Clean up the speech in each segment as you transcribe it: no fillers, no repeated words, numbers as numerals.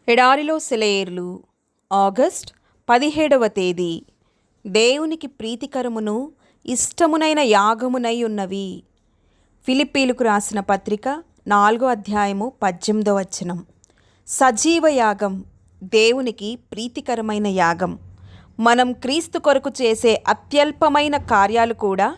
ఎడారిలో సెలయేర్లు ఆగస్ట్ 17వ తేదీ. దేవునికి ప్రీతికరమును ఇష్టమునైన యాగమునై ఉన్నవి. ఫిలిప్పీలకు రాసిన పత్రిక 4వ అధ్యాయము 18వ వచనం. సజీవ యాగం దేవునికి ప్రీతికరమైన యాగం. మనం క్రీస్తు కొరకు చేసే అత్యల్పమైన కార్యాలు కూడా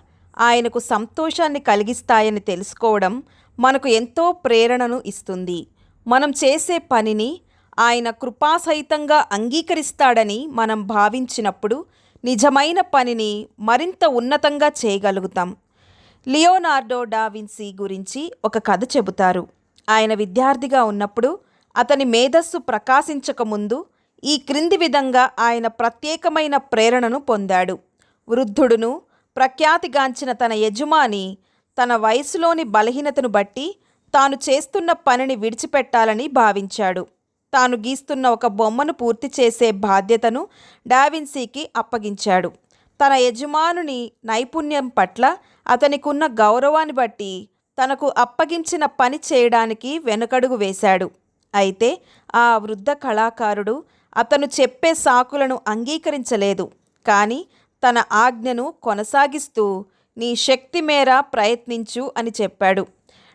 ఆయనకు సంతోషాన్ని కలిగిస్తాయని తెలుసుకోవడం మనకు ఎంతో ప్రేరణను ఇస్తుంది. మనం చేసే పనిని ఆయన కృపాసహితంగా అంగీకరిస్తాడని మనం భావించినప్పుడు నిజమైన పనిని మరింత ఉన్నతంగా చేయగలుగుతాం. లియోనార్డో డా విన్సీ గురించి ఒక కథ చెబుతారు. ఆయన విద్యార్థిగా ఉన్నప్పుడు అతని మేధస్సు ప్రకాశించకముందు ఈ క్రింది విధంగా ఆయన ప్రత్యేకమైన ప్రేరణను పొందాడు. వృద్ధుడును ప్రఖ్యాతిగాంచిన తన యజమాని తన వయసులోని బలహీనతను బట్టి తాను చేస్తున్న పనిని విడిచిపెట్టాలని భావించాడు. తాను గీస్తున్న ఒక బొమ్మను పూర్తి చేసే బాధ్యతను డావిన్సీకి అప్పగించాడు. తన యజమానుని నైపుణ్యం పట్ల అతనికున్న గౌరవాన్ని బట్టి తనకు అప్పగించిన పని చేయడానికి వెనుకడుగు వేశాడు. అయితే ఆ వృద్ధ కళాకారుడు అతను చెప్పే సాకులను అంగీకరించలేదు. కానీ తన ఆజ్ఞను కొనసాగిస్తూ నీ శక్తి మేర ప్రయత్నించు అని చెప్పాడు.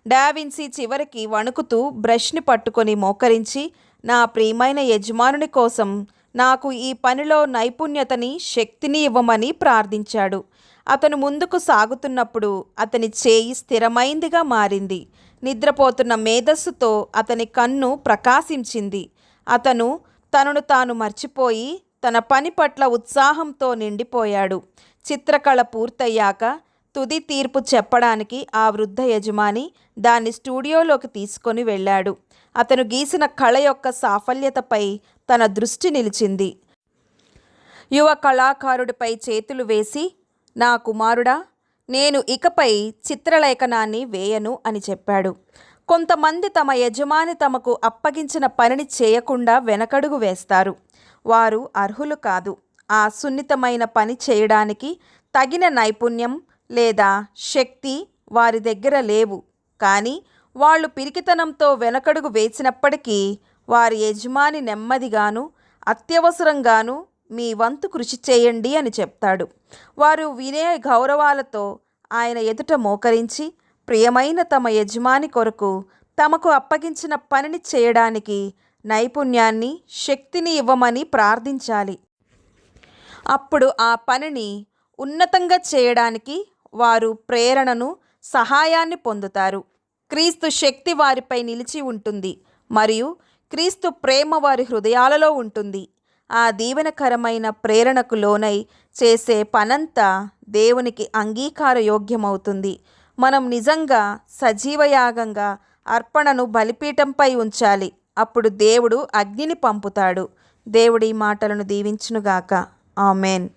డావిన్సీ చివరికి వణుకుతూ బ్రష్ని పట్టుకొని మోకరించి, నా ప్రియమైన యజమానుని కోసం నాకు ఈ పనిలో నైపుణ్యతని, శక్తిని ఇవ్వమని ప్రార్థించాడు. అతను ముందుకు సాగుతున్నప్పుడు అతని చేయి స్థిరమైందిగా మారింది. నిద్రపోతున్న మేధస్సుతో అతని కన్ను ప్రకాశించింది. అతను తనను తాను మర్చిపోయి తన పని పట్ల ఉత్సాహంతో నిండిపోయాడు. చిత్రకళ పూర్తయ్యాక తుది తీర్పు చెప్పడానికి ఆ వృద్ధ యజమాని దాన్ని స్టూడియోలోకి తీసుకొని వెళ్ళాడు. అతను గీసిన కళ యొక్క సాఫల్యతపై తన దృష్టి నిలిచింది. యువ కళాకారుడిపై చేతులు వేసి, నా కుమారుడా, నేను ఇకపై చిత్రలేఖనాన్ని వేయను అని చెప్పాడు. కొంతమంది తమ యజమాని తమకు అప్పగించిన పనిని చేయకుండా వెనకడుగు వేస్తారు. వారు అర్హులు కాదు. ఆ సున్నితమైన పని చేయడానికి తగిన నైపుణ్యం లేదా శక్తి వారి దగ్గర లేవు. కానీ వాళ్ళు పిరికితనంతో వెనకడుగు వేసినప్పటికీ వారి యజమాని నెమ్మదిగాను అత్యవసరంగాను మీ వంతు కృషి చేయండి అని చెప్తాడు. వారు వినయ గౌరవాలతో ఆయన ఎదుట మోకరించి ప్రియమైన తమ యజమాని కొరకు తమకు అప్పగించిన పనిని చేయడానికి నైపుణ్యాన్ని, శక్తిని ఇవ్వమని ప్రార్థించాలి. అప్పుడు ఆ పనిని ఉన్నతంగా చేయడానికి వారు ప్రేరణను, సహాయాన్ని పొందుతారు. క్రీస్తు శక్తి వారిపై నిలిచి ఉంటుంది మరియు క్రీస్తు ప్రేమ వారి హృదయాలలో ఉంటుంది. ఆ దీవెనకరమైన ప్రేరణకు లోనై చేసే పనంతా దేవునికి అంగీకారయోగ్యమవుతుంది. మనం నిజంగా సజీవయాగంగా అర్పణను బలిపీఠంపై ఉంచాలి. అప్పుడు దేవుడు అగ్నిని పంపుతాడు. దేవుడి మాటలను దీవించునుగాక. ఆమెన్.